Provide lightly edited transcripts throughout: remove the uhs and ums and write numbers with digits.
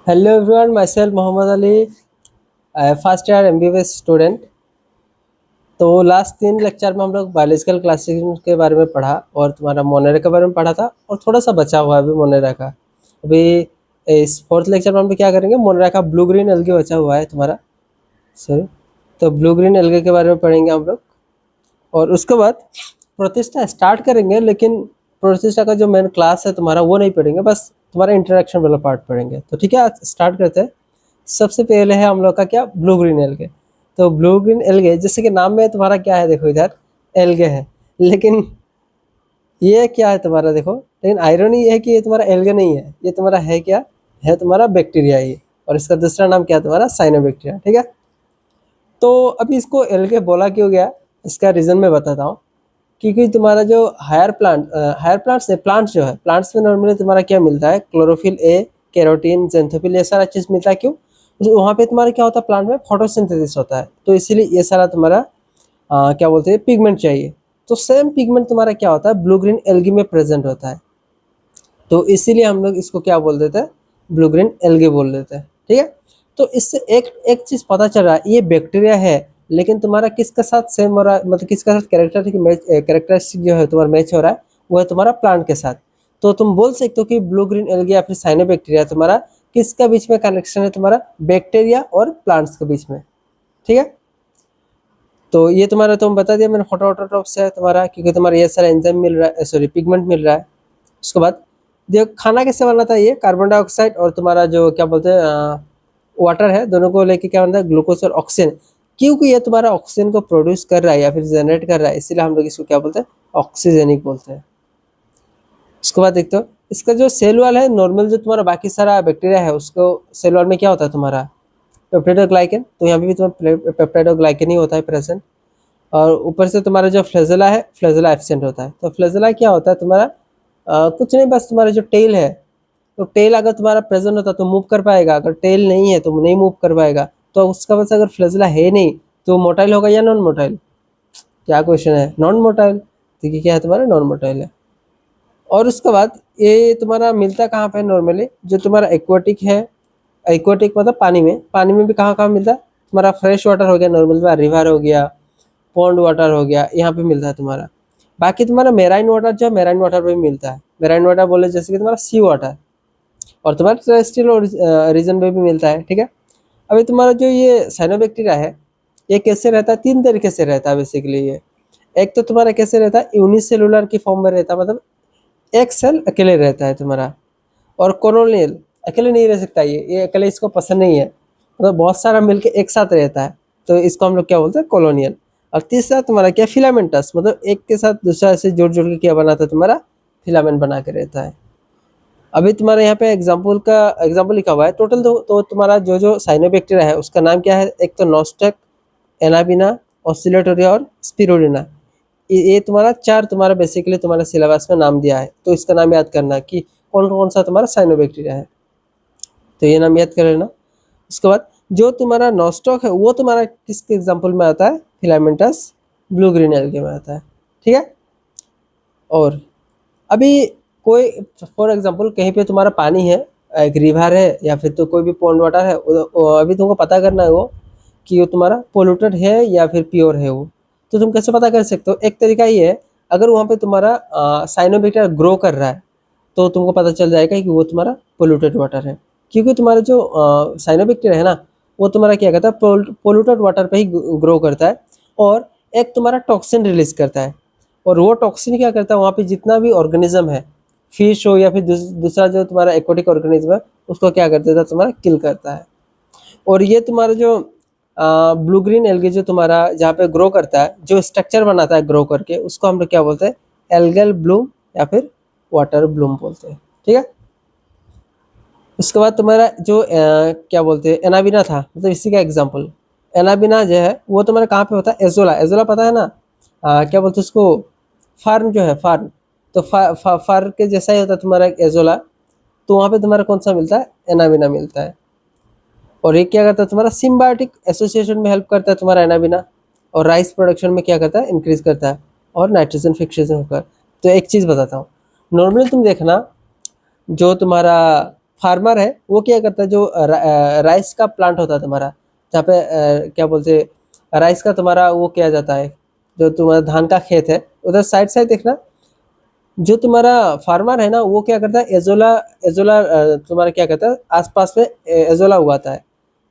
Hello everyone, myself Mohammad Ali, first year MBBS student. तो last 3 lecture में हम लोग बायोलॉजिकल क्लासिफिकेशन के बारे में पढ़ा और तुम्हारा मोनेरा के बारे में पढ़ा था और थोड़ा सा बचा हुआ है अभी मोनेरा का। अभी इस 4th लेक्चर में हम लोग क्या करेंगे, मोनेरा का ब्लू ग्रीन एल्गे बचा हुआ है तुम्हारा। सॉरी, तो ब्लू ग्रीन एल्गे के बारे में पढ़ेंगे हम लोग और उसके बाद प्रोटिस्टा स्टार्ट करेंगे। लेकिन प्रोटिस्टा का जो मेन क्लास है तुम्हारा वो नहीं पढ़ेंगे, बस तुम्हारा इंटरेक्शन वाला पार्ट पढ़ेंगे। तो ठीक है, आज स्टार्ट करते हैं। सबसे पहले है हम लोग का क्या, ब्लू ग्रीन एल्गे। तो ब्लू ग्रीन एल्गे जैसे कि नाम में तुम्हारा क्या है, देखो इधर एल्गे है, लेकिन ये क्या है तुम्हारा, देखो। लेकिन आयरनी ये है कि ये तुम्हारा एल्गे नहीं है, ये तुम्हारा है क्या, है तुम्हारा बैक्टीरिया ये। और इसका दूसरा नाम क्या है तुम्हारा, साइनोबैक्टीरिया। ठीक है, तो अभी इसको एल्गे बोला क्यों गया, इसका रीजन मैं बताता हूँ। क्योंकि तुम्हारा जो हायर प्लांट्स है, प्लांट्स जो है, प्लांट्स में नॉर्मली तुम्हारा क्या मिलता है, क्लोरोफिल ए, कैरोटीन, जेंथोफिल, ये सारा चीज मिलता है। क्यों, वहाँ पे तुम्हारा क्या होता है, प्लांट में फोटोसिंथेसिस होता है, तो इसीलिए ये सारा तुम्हारा क्या बोलते हैं, पिगमेंट चाहिए। तो सेम पिगमेंट तुम्हारा क्या होता है, ब्लू ग्रीन एल्गी में प्रेजेंट होता है। तो इसीलिए हम लोग इसको क्या बोल देते हैं, ब्लू ग्रीन एल्गी बोल देते हैं। ठीक है, तो इससे एक एक चीज पता चल रहा है, ये बैक्टीरिया है, लेकिन तुम्हारा किसके साथ सेम हो रहा है, मतलब किसके साथ कैरेक्टरिस्टिक जो है तुम्हारा मैच हो रहा है, वो है तुम्हारा प्लांट के साथ। तो तुम बोल सकते हो कि ब्लू ग्रीन एल्गी या फिर साइनोबैक्टीरिया तुम्हारा किसका बीच में कनेक्शन है, तुम्हारा बैक्टीरिया और प्लांट्स के बीच में। ठीक है, तो ये तुम्हारा तुम बता दिया मैंने, फोटोऑटोट्रोप्स है तुम्हारा, क्योंकि तुम्हारा ये सारा एंजाइम मिल रहा है, सॉरी पिगमेंट मिल रहा है। उसके बाद देखो खाना कैसे बनाता है, ये कार्बन डाइऑक्साइड और तुम्हारा जो क्या बोलते हैं वाटर है, दोनों को लेके क्या बनता है, ग्लूकोज और ऑक्सीजन। क्योंकि ये तुम्हारा ऑक्सीजन को प्रोड्यूस कर रहा है या फिर जनरेट कर रहा है, इसीलिए हम लोग इसको क्या बोलते हैं, ऑक्सीजेनिक बोलते हैं। उसके बाद देखते हो इसका जो सेल वॉल है, नॉर्मल जो तुम्हारा बाकी सारा बैक्टीरिया है उसको सेल वॉल में क्या होता है तुम्हारा, पेप्टाइडोग्लाइकन। तो यहाँ पे भी तुम्हारा पेप्टाइडोग्लाइकन ही होता है प्रेजेंट। और ऊपर से तुम्हारा जो फ्लैजेला है, फ्लैजेला एब्सेंट होता है। तो फ्लैजेला क्या होता है तुम्हारा, कुछ नहीं, बस तुम्हारा जो टेल है, तो टेल अगर तुम्हारा प्रेजेंट होता तो मूव कर पाएगा, अगर टेल नहीं है तो नहीं मूव कर पाएगा। तो उसका बस अगर फ्लैजेला है नहीं तो मोटाइल होगा या नॉन मोटाइल, क्या क्वेश्चन है, नॉन मोटाइल। ठीक है, क्या है तुम्हारा, नॉन मोटाइल है। और उसके बाद ये तुम्हारा मिलता कहाँ पे नॉर्मली, जो तुम्हारा एक्वाटिक है, एक्वाटिक मतलब पानी में, पानी में भी कहाँ कहाँ मिलता है तुम्हारा, फ्रेश वाटर हो गया, नॉर्मल रिवर हो गया, पॉन्ड वाटर हो गया, यहाँ पे मिलता है तुम्हारा। बाकी तुम्हारा मेराइन वाटर जो है, मेराइन वाटर पे भी मिलता है। मेराइन वाटर बोले जैसे कि तुम्हारा सी वाटर, और तुम्हारा टेरेस्ट्रियल रीजन में भी मिलता है। ठीक है, अभी तुम्हारा जो ये साइनोबैक्टीरिया है, ये कैसे रहता है, 3 तरीके से रहता है बेसिकली ये। एक तो तुम्हारा कैसे रहता है, यूनिसेलुलर की फॉर्म में रहता है, मतलब एक सेल अकेले रहता है तुम्हारा। और कॉलोनियल, अकेले नहीं रह सकता ये अकेले इसको पसंद नहीं है, मतलब बहुत सारा मिलके एक साथ रहता है, तो इसको हम लोग क्या बोलते हैं, कॉलोनियल। और तीसरा तुम्हारा क्या, फिलामेंटस, मतलब एक के साथ दूसरा ऐसे जोड़ जोड़ के क्या बनाता है तुम्हारा, फिलामेंट बना के रहता है। अभी तुम्हारे यहाँ पे एग्जाम्पल लिखा हुआ है टोटल, तो तुम्हारा जो जो साइनोबैक्टीरिया है उसका नाम क्या है, एक तो नोस्टेक, एनाबिना, ऑसिलेटोरिया और स्पिरुलिना। ये तुम्हारा 4 तुम्हारा बेसिकली तुम्हारा सिलेबस में नाम दिया है, तो इसका नाम याद करना कि कौन कौन सा तुम्हारा साइनोबैक्टीरिया है, तो ये नाम याद कर लेना। उसके बाद जो तुम्हारा नॉस्टॉक है वो तुम्हारा किसके एग्जाम्पल में आता है, फिलामेंटस ब्लू ग्रीन एल्गे में आता है। ठीक है, और अभी कोई फॉर एग्जांपल कहीं पे तुम्हारा पानी है, एक रिवर है या फिर तो कोई भी पॉन्ड वाटर है, अभी तुमको पता करना है वो कि वो तुम्हारा पोल्यूटेड है या फिर प्योर है वो। तो तुम कैसे पता कर सकते हो, एक तरीका ये है, अगर वहाँ पे तुम्हारा साइनोबैक्टीरिया ग्रो कर रहा है तो तुमको पता चल जाएगा कि वो तुम्हारा पोल्यूटेड वाटर है। क्योंकि तुम्हारा जो साइनोबैक्टीरिया है ना, वो तुम्हारा क्या करता है, पोल्यूटेड वाटर पे ही ग्रो करता है, और एक तुम्हारा टॉक्सिन रिलीज करता है। और वो टॉक्सिन क्या करता है, वहाँ पे जितना भी ऑर्गेनिज्म है, फिश हो या फिर दूसरा जो तुम्हारा एक्वाटिक ऑर्गेनिज्म है, उसको क्या कर देता है, तुम्हारा किल करता है। और ये तुम्हारा जो ब्लू ग्रीन एल्गे जो तुम्हारा जहाँ पे ग्रो करता है, जो स्ट्रक्चर बनाता है ग्रो करके, उसको हम लोग क्या बोलते हैं, एल्गल ब्लूम या फिर वाटर ब्लूम बोलते हैं। ठीक है, उसके बाद तुम्हारा जो क्या बोलते हैं, एनाबिना था, मतलब इसी का एग्जाम्पल। एनाबिना जो है वो तुम्हारा कहाँ पे होता है, एजोला, एजोला पता है ना, क्या बोलते हैं उसको, फार्म जो है, फार्म। तो फार के जैसा ही होता है तुम्हारा एजोला, तो वहाँ पे तुम्हारा कौन सा मिलता है, एनाबिना मिलता है। और ये क्या करता है, तुम्हारा सिम्बायोटिक एसोसिएशन में हेल्प करता है तुम्हारा एनाबिना, और राइस प्रोडक्शन में क्या करता है, इंक्रीज करता है, और नाइट्रोजन फिक्सेशन होकर। तो एक चीज़ बताता हूँ, नॉर्मली तुम देखना, जो तुम्हारा फार्मर है वो क्या करता है, जो राइस का प्लांट होता है तुम्हारा, जहाँ पे क्या बोलते हैं राइस का तुम्हारा वो किया जाता है, जो तुम्हारा धान का खेत है उधर साइड साइड देखना, जो तुम्हारा फार्मर है ना वो क्या करता है, एजोला एजोला तुम्हारा क्या करता है आसपास में एजोला उगाता है।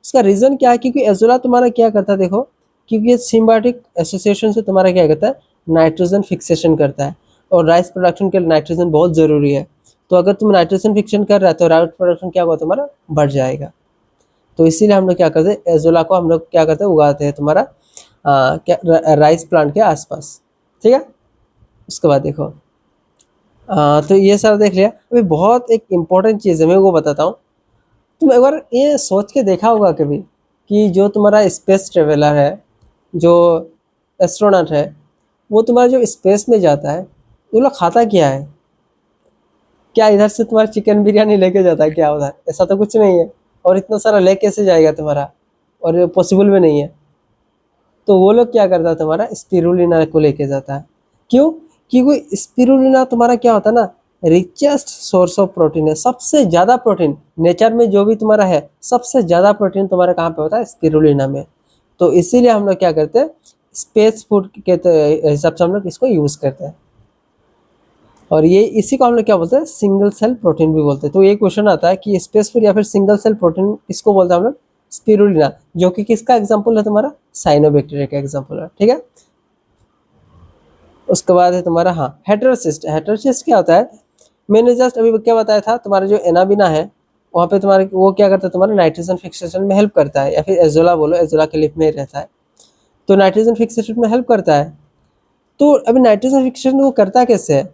उसका रीजन क्या है, क्योंकि एजोला तुम्हारा क्या करता है देखो, क्योंकि ये सिम्बायोटिक एसोसिएशन से तुम्हारा क्या करता है, नाइट्रोजन फिक्सेशन करता है, और राइस प्रोडक्शन के लिए नाइट्रोजन बहुत जरूरी है। तो अगर तुम नाइट्रोजन फिक्सेशन कर रहा है तो राइस प्रोडक्शन क्या होगा तुम्हारा, बढ़ जाएगा। तो इसीलिए हम लोग क्या करते हैं, एजोला को हम लोग क्या करते हैं, उगाते हैं तुम्हारा क्या राइस प्लांट के आसपास। ठीक है, उसके बाद देखो तो ये सारा देख लिया। अभी बहुत एक इम्पोर्टेंट चीज़ है, मैं वो बताता हूँ। तुम एक बार ये सोच के देखा होगा कभी कि जो तुम्हारा स्पेस ट्रेवलर है, जो एस्ट्रोनॉट है, वो तुम्हारा जो स्पेस में जाता है वो लोग खाता क्या है? क्या इधर से तुम्हारा चिकन बिरयानी लेके जाता है क्या उधर? ऐसा तो कुछ नहीं है। और इतना सारा ले कैसे जाएगा तुम्हारा, और पॉसिबल भी नहीं है। तो वो लोग क्या करता है, तुम्हारा स्पिरुलिना को लेके जाता है। क्यों? क्योंकि स्पिरुलिना तुम्हारा क्या होता है ना, रिचेस्ट सोर्स ऑफ प्रोटीन है, सबसे ज़्यादा प्रोटीन नेचर में जो भी तुम्हारा है, सबसे ज़्यादा प्रोटीन तुम्हारा कहाँ पे होता है, स्पिरुलिना में। तो इसीलिए हम लोग क्या करते हैं, स्पेस फूड के हिसाब से हम लोग इसको यूज़ करते हैं। और ये इसी को हम लोग क्या बोलते हैं, सिंगल सेल प्रोटीन भी बोलते हैं। तो ये क्वेश्चन आता है कि स्पेस फूड या फिर सिंगल सेल प्रोटीन किसको बोलते हैं हम लोग, स्पिरुलिना, जो कि किसका एग्जाम्पल है, तुम्हारा साइनोबैक्टीरिया का एग्जाम्पल है। ठीक है, उसके बाद है तुम्हारा हाँ हेटेरोसिस्ट। हेटेरोसिस्ट क्या होता है, मैंने जस्ट अभी क्या बताया था, तुम्हारा जो एनाबिना है वहाँ पे तुम्हारे वो क्या करता है, तुम्हारा नाइट्रोजन फिक्सेशन में हेल्प करता है, या फिर एजोला बोलो, एजोला के लिप में रहता है, तो नाइट्रोजन फिक्सेशन में हेल्प करता है। तो अभी नाइट्रोजन फिक्सेशन वो करता कैसे है,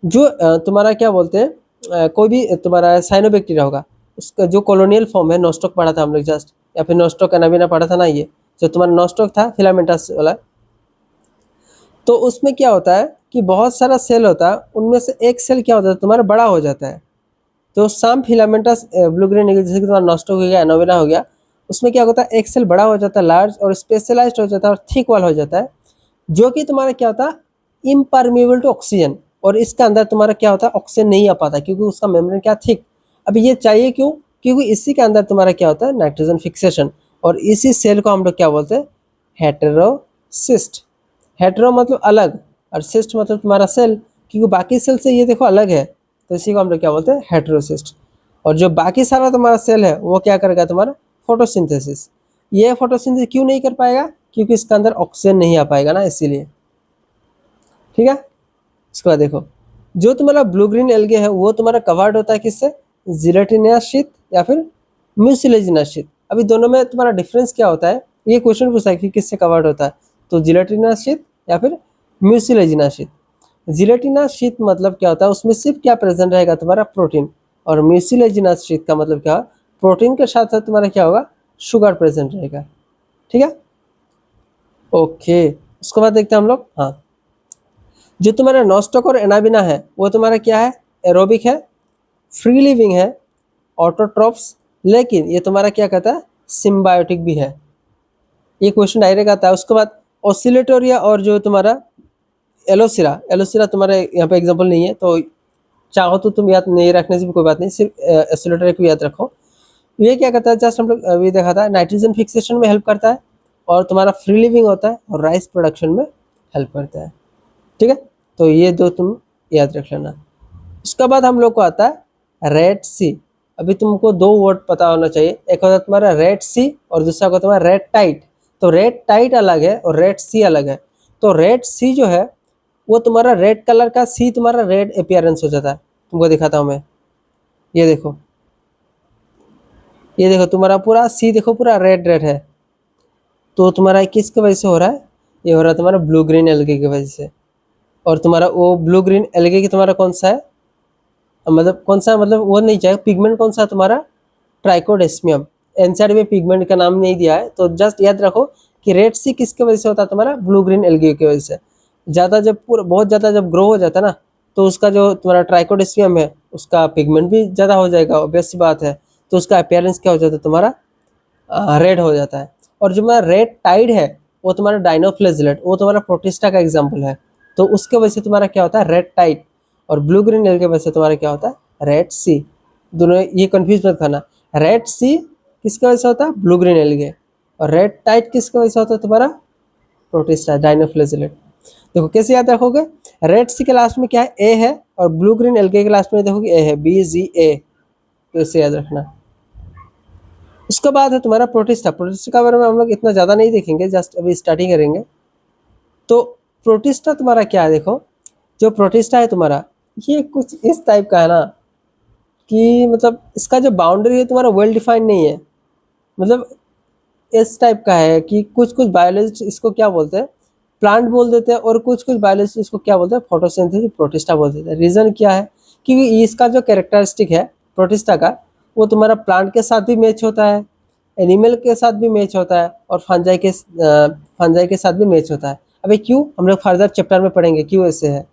जो तुम्हारा क्या बोलते हैं कोई भी तुम्हारा साइनोबैक्टीरिया होगा, उसका जो कॉलोनियल फॉर्म है, नोस्टॉक पढ़ा था हम लोग जस्ट, या फिर नोस्टॉक एनाबिना पढ़ा था ना, ये जो तुम्हारा नोस्टॉक था फिलामेंटस वाला। तो उसमें क्या होता है कि बहुत सारा सेल होता है, उनमें से एक सेल क्या होता है तुम्हारा बड़ा हो जाता है। तो साम फिलामेंटस ब्लू ग्रीन ईगल, जैसे कि तुम्हारा नोस्टॉक हो गया, एनोवेना हो गया, उसमें क्या होता है एक सेल बड़ा हो जाता है, लार्ज और स्पेशलाइज्ड हो जाता है और थिक वाल हो जाता है, जो कि तुम्हारा क्या होता है, इम्परमिएबल टू ऑक्सीजन। और इसके अंदर तुम्हारा क्या होता है, ऑक्सीजन नहीं आ पाता, क्योंकि उसका मेम्ब्रेन क्या थिक। अभी ये चाहिए क्यों, क्योंकि इसी के अंदर तुम्हारा क्या होता है, नाइट्रोजन फिक्सेशन। और इसी सेल को हम लोग क्या बोलते हैं, हेटेरोसिस्ट। हेटेरो मतलब अलग, और सिस्ट मतलब तुम्हारा सेल, क्योंकि बाकी सेल से ये देखो अलग है, तो इसी को हम लोग क्या बोलते हैं, हेटेरोसिस्ट। और जो बाकी सारा तुम्हारा सेल है वो क्या करेगा, तुम्हारा फोटोसिंथेसिस। ये फोटोसिंथेसिस क्यों नहीं कर पाएगा, क्योंकि इसके अंदर ऑक्सीजन नहीं आ पाएगा ना, इसीलिए। ठीक है, इसके बाद देखो, जो तुम्हारा ब्लू ग्रीन एल्गे है वो तुम्हारा कवर्ड होता है किससे, जिलेटिनस शीट या फिर म्यूसिलेजिनस शीट। अभी दोनों में तुम्हारा डिफरेंस क्या होता है, ये क्वेश्चन पूछा है कि किससे कवर्ड होता है, तो जिलेटिनस शीट या फिर म्यूसिलेजिनस शीट। जिलेटिनस शीट मतलब क्या होता है, उसमें सिर्फ क्या प्रेजेंट रहेगा, तुम्हारा प्रोटीन। और म्यूसिलेजिनस शीट का मतलब क्या, प्रोटीन के साथ साथ तुम्हारा क्या होगा, शुगर प्रेजेंट रहेगा। ठीक है, ओके। उसके बाद देखते हैं हम लोग, हाँ जो तुम्हारा नॉस्टॉक और एनाबिना है वो तुम्हारा क्या है, एरोबिक है, फ्री लिविंग है, ऑटोट्रॉप्स, लेकिन ये तुम्हारा क्या कहता है, सिम्बायोटिक भी है। ये क्वेश्चन डायरेक्ट आता है। उसके बाद ऑसिलेटोरिया और जो तुम्हारा एलोसिरा, एलोसिरा तुम्हारे यहाँ पे एग्जांपल नहीं है, तो चाहो तो तुम याद नहीं रखने से भी कोई बात नहीं, सिर्फ ऑसिलेटोरिया को याद रखो। ये क्या करता है, जस्ट हम लोग अभी देखा था, नाइट्रोजन फिक्सेशन में हेल्प करता है, और तुम्हारा फ्री लिविंग होता है, और राइस प्रोडक्शन में हेल्प करता है। ठीक है, तो ये दो तुम याद रख लेना। उसके बाद हम लोग को आता है रेड सी। अभी तुमको दो वर्ड पता होना चाहिए, एक होता है तुम्हारा रेड सी और दूसरा होता है तुम्हारा रेड टाइट। तो रेड टाइट अलग है और रेड सी अलग है। तो रेड सी जो है वो तुम्हारा रेड कलर का सी, तुम्हारा रेड अपीयरेंस हो जाता है। तुमको दिखाता हूँ मैं, ये देखो, ये देखो तुम्हारा पूरा सी देखो पूरा रेड रेड है। तो तुम्हारा किसकी वजह से हो रहा है, ये हो रहा है तुम्हारा ब्लू ग्रीन एल्गे की वजह से। और तुम्हारा वो ब्लू ग्रीन एल्गे की तुम्हारा कौन सा है, मतलब कौन सा, मतलब वो नहीं चाहिए, पिगमेंट कौन सा तुम्हारा, ट्राइकोडेस्मियम। एनसीईआरटी में पिगमेंट का नाम नहीं दिया है, तो जस्ट याद रखो कि रेड सी किसकी वजह से होता है, तुम्हारा ब्लू ग्रीन एल्गे की वजह से। ज़्यादा जब पूरा बहुत ज़्यादा जब ग्रो हो जाता है ना, तो उसका जो तुम्हारा ट्राइकोडेस्मियम है उसका पिगमेंट भी ज़्यादा हो जाएगा, ऑब्वियस सी बात है। तो उसका अपीयरेंस क्या हो जाता है, तुम्हारा रेड हो जाता है। और जो तुम्हारा रेड टाइड है वो तुम्हारा डाइनोफ्लेजिलेट, वो तुम्हारा प्रोटिस्टा का एग्जाम्पल है। तो उसके वजह से तुम्हारा क्या होता है, रेड टाइड। और ब्लू ग्रीन एल की वजह से तुम्हारा क्या होता है, रेड सी। दोनों ये कंफ्यूज मत करना। रेड सी किसका वजह से होता है? Blue green algae. और रेड टाइट किसका वजह से होता है? तुम्हारा प्रोटिस्टा, डाइनोफ्लेजिलेट। देखो कैसे याद रखोगे, रेड सी के लास्ट में क्या है? ए है, और ब्लू ग्रीन एल्गे के लास्ट में देखोगे ए है, BGA। तो इसे याद रखना। उसके बाद है तुम्हारा प्रोटिस्टा। प्रोटिस्टा के बारे में हम लोग इतना ज़्यादा नहीं देखेंगे, जस्ट अभी स्टार्टिंग करेंगे। तो प्रोटिस्टा तुम्हारा क्या है? देखो जो प्रोटिस्टा है तुम्हारा, ये कुछ इस टाइप का है ना कि मतलब इसका जो बाउंड्री है तुम्हारा वेल डिफाइंड नहीं है। मतलब इस टाइप का है कि कुछ कुछ बायोलॉजिस्ट इसको क्या बोलते हैं? प्लांट बोल देते हैं, और कुछ कुछ बायोलॉजिस्ट इसको क्या बोलते हैं? फोटोसिंथेसिस प्रोटिस्टा बोल देते हैं। रीज़न क्या है? क्योंकि इसका जो कैरेक्टरिस्टिक है प्रोटिस्टा का, वो तुम्हारा प्लांट के साथ भी मैच होता है, एनिमल के साथ भी मैच होता है, और फंजाई के साथ भी मैच होता है। अबे क्यों? हम लोग फर्दर चैप्टर में पढ़ेंगे क्यों ऐसे है।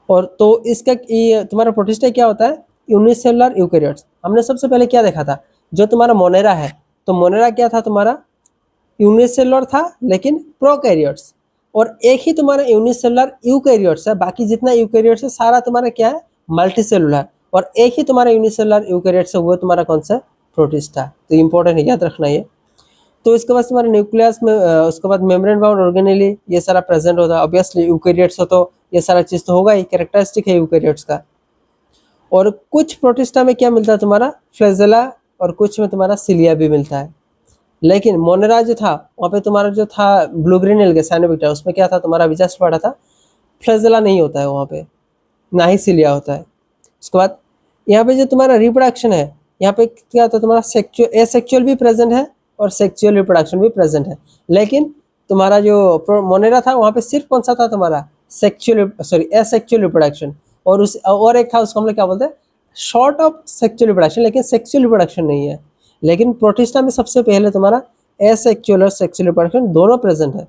और तो इसका ये तुम्हारा प्रोटिस्टा क्या होता है? Unicellular eukaryotes. हमने सबसे पहले क्या देखा था? जो तुम्हारा मोनेरा है, तो मोनेरा क्या था तुम्हारा? यूनिसेलुलर था, लेकिन प्रोकैरियोट्स। और एक ही तुम्हारा यूनिसेलुलर यूकेरियोट्स है, बाकी जितना यूकेरियोट्स है सारा तुम्हारा क्या है? मल्टीसेलुलर। और एक ही तुम्हारा यूनिसेलुलर यूकेरियोट्स है, वो तुम्हारा कौन सा? प्रोटिस्टा। तो इंपॉर्टेंट है, याद रखना ये। तो इसके बाद तुम्हारे न्यूक्लियस में उसके बाद मेम्ब्रेन बाउंड ऑर्गेनेली ये सारा प्रेजेंट होता है। ऑब्वियसली यूकेरियोट्स हो तो ये सारा चीज़ तो होगा ही, कैरेक्टरिस्टिक है यूकेरियोट्स का। और कुछ प्रोटिस्टा में क्या मिलता है तुम्हारा? फ्लैजेला, और कुछ में तुम्हारा सिलिया भी मिलता है। लेकिन मोनेरा जो था वहाँ पे तुम्हारा जो था ब्लू ग्रीन एल्गे साइनोबिक्टर, उसमें क्या था तुम्हारा? अभी जस्ट पढ़ा था, फ्लैजेला नहीं होता है वहाँ पे, ना ही सिलिया होता है। उसके बाद यहाँ पे जो तुम्हारा रिप्रोडक्शन है, यहाँ पे क्या होता है तुम्हारा? सेक्चुअल, एसेक्चुअल भी प्रेजेंट है और सेक्चुअल रिप्रोडक्शन भी प्रेजेंट है। लेकिन तुम्हारा जो मोनेरा था वहाँ पे सिर्फ कौन सा था तुम्हारा? Sexual, sorry asexual reproduction. और उस और एक था, उसको हम लोग क्या बोलते हैं? शॉर्ट ऑफ सेक्चुअल रिप्रोडक्शन, लेकिन सेक्चुअल रिप्रोडक्शन नहीं है। लेकिन प्रोटिस्टा में सबसे पहले तुम्हारा एसेक्चुअल और सेक्चुअल रिप्रोडक्शन दोनों प्रेजेंट है।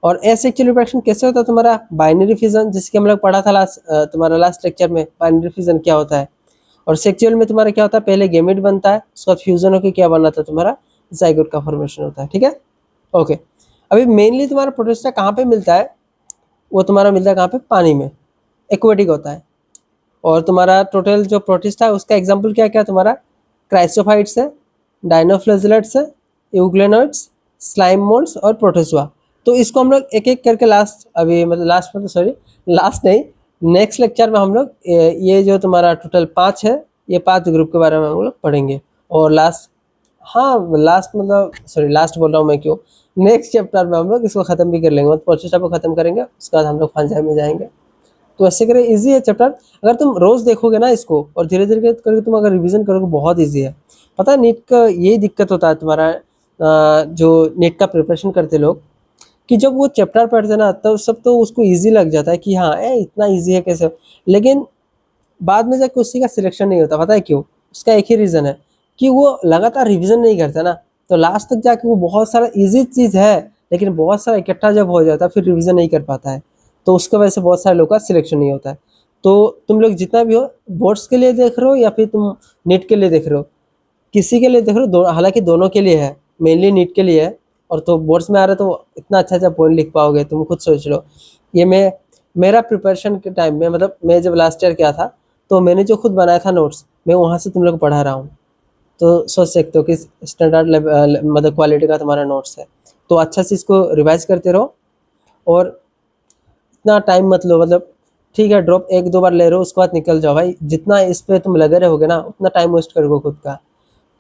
और एसेक्चुअल रिप्रोडक्शन कैसे होता है तुम्हारा? बाइनरी फिजन, जिसके हम लोग पढ़ा था तुम्हारा लास्ट लेक्चर में, बाइनरी फिजन क्या होता है। और सेक्चुअल में तुम्हारा क्या होता है? पहले गेमेट बनता है, उसके बाद फ्यूजन होकर क्या बनाता है तुम्हारा? जाइगोट का फॉर्मेशन होता है। ठीक है, ओके। अभी मेनली तुम्हारा प्रोटिस्टा कहाँ पे मिलता है? वो तुम्हारा मिलता है कहाँ पे? पानी में, एक्वेटिक होता है। और तुम्हारा टोटल जो प्रोटिस्टा है उसका एग्जाम्पल क्या क्या है तुम्हारा? क्राइसोफाइट्स है, डाइनोफ्लेजिलेट्स है, यूग्लेनोइड्स, स्लाइम मोल्ड्स और प्रोटोजोआ। तो इसको हम लोग एक एक करके लास्ट, अभी मतलब लास्ट में तो सॉरी लास्ट नहीं, नेक्स्ट लेक्चर में हम लोग ये जो तुम्हारा टोटल 5 है, ये 5 ग्रुप के बारे में हम लोग पढ़ेंगे। और लास्ट, हाँ लास्ट मतलब सॉरी लास्ट बोल रहा हूँ मैं क्यों, नेक्स्ट चैप्टर में हम लोग इसको खत्म भी कर लेंगे, मतलब प्रोटिस्टा को खत्म करेंगे, उसके बाद हम लोग फंजाई में जाएंगे। तो ऐसे करें, इजी है चैप्टर। अगर तुम रोज देखोगे ना इसको और धीरे धीरे करके तुम अगर रिवीजन करोगे, बहुत इजी है। पता है नीट का यही दिक्कत होता है तुम्हारा, जो नीट का प्रिपरेशन करते लोग, कि जब वो चैप्टर पढ़ते ना तब सब तो उसको इजी लग जाता है कि हाँ इतना इजी है कैसे। लेकिन बाद में जाके उसी का सिलेक्शन नहीं होता। पता है क्यों? उसका एक ही रीज़न है कि वो लगातार रिवीजन नहीं करता ना, तो लास्ट तक जाके वो बहुत सारा इजी चीज़ है, लेकिन बहुत सारा इकट्ठा जब हो जाता है फिर रिवीजन नहीं कर पाता है, तो उसकी वजह से बहुत सारे लोग का सिलेक्शन नहीं होता है। तो तुम लोग जितना भी हो, बोर्ड्स के लिए देख रहे हो या फिर तुम नीट के लिए देख रहे हो, किसी के लिए देख रहे हो, हालांकि दोनों के लिए है, मेनली नीट के लिए है। और तो बोर्ड्स में आ रहा है तो इतना अच्छा अच्छा पॉइंट लिख पाओगे, तुम खुद सोच लो। ये मैं मेरा प्रिपरेशन के टाइम में, मतलब मैं जब लास्ट ईयर किया था, तो मैंने जो खुद बनाया था नोट्स, मैं वहाँ से तुम लोग पढ़ा रहा हूँ। तो सोच सकते हो कि स्टैंडर्ड मतलब क्वालिटी का तुम्हारा नोट्स है। तो अच्छा से इसको रिवाइज करते रहो, और इतना टाइम मत लो। मतलब ठीक है ड्रॉप एक दो बार ले रहे हो, उसके बाद निकल जाओ भाई। जितना इस पे तुम लगे रहोगे ना, उतना टाइम वेस्ट करोगे खुद का।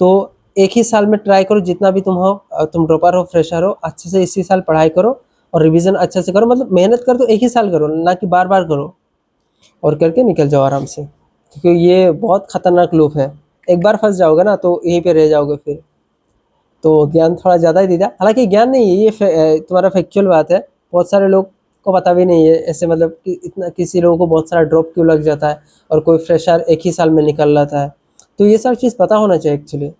तो एक ही साल में ट्राई करो, जितना भी तुम हो, तुम ड्रॉपर हो फ्रेशर हो, अच्छे से इसी साल पढ़ाई करो और रिवीजन अच्छे से करो। मतलब मेहनत कर तो एक ही साल करो, ना कि बार बार करो, और करके निकल जाओ आराम से। क्योंकि ये बहुत खतरनाक लूप है, एक बार फंस जाओगे ना तो यहीं पे रह जाओगे फिर। तो ज्ञान थोड़ा ज़्यादा ही दीदा, हालांकि ज्ञान नहीं है ये, तुम्हारा फैक्चुअल बात है। बहुत सारे लोग को पता भी नहीं है ऐसे, मतलब कि इतना किसी लोगों को बहुत सारा ड्रॉप क्यों लग जाता है, और कोई फ्रेशर एक ही साल में निकल जाता है। तो ये सब चीज़ पता होना चाहिए एक्चुअली।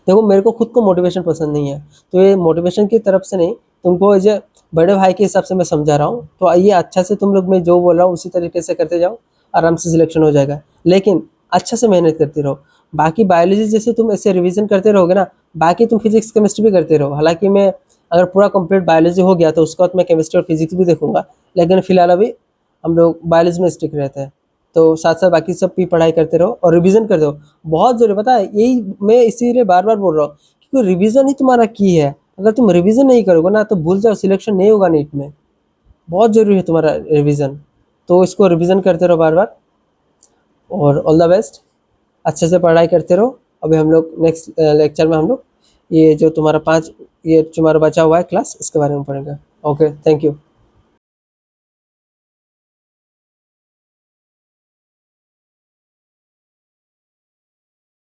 देखो मेरे को खुद को मोटिवेशन पसंद नहीं है, तो ये मोटिवेशन की तरफ से नहीं, तुमको एज ए बड़े भाई के हिसाब से मैं समझा रहा हूँ। तो आइए अच्छा से तुम लोग, मैं जो बोल रहा हूँ उसी तरीके से करते जाओ, आराम से सिलेक्शन हो जाएगा। लेकिन अच्छा से मेहनत करते रहो। बाकी बायोलॉजी जैसे तुम ऐसे रिवीजन करते रहोगे ना, बाकी तुम फिजिक्स केमिस्ट्री भी करते रहो। हालांकि मैं अगर पूरा कंप्लीट बायोलॉजी हो गया तो उसके बाद मैं केमिस्ट्री और फिजिक्स भी देखूंगा, लेकिन फिलहाल अभी हम लोग बायोलॉजी में स्टिक रहते हैं। तो साथ साथ बाकी सब भी पढ़ाई करते रहो और रिवीजन करते रहो, बहुत जरूरी पता है। यही मैं इसीलिए बार बार बोल रहा हूँ, क्योंकि रिवीजन ही तुम्हारा की है। अगर तुम रिवीजन नहीं करोगे ना तो भूल जाओ, सिलेक्शन नहीं होगा नीट में। बहुत जरूरी है तुम्हारा रिवीजन, तो इसको रिवीजन करते रहो बार बार। और ऑल द बेस्ट, अच्छे से पढ़ाई करते रहो। अभी हम लोग नेक्स्ट लेक्चर में हम लोग ये जो तुम्हारा 5 ये तुम्हारा बचा हुआ है क्लास, इसके बारे में पढ़ेंगे। Okay, thank you.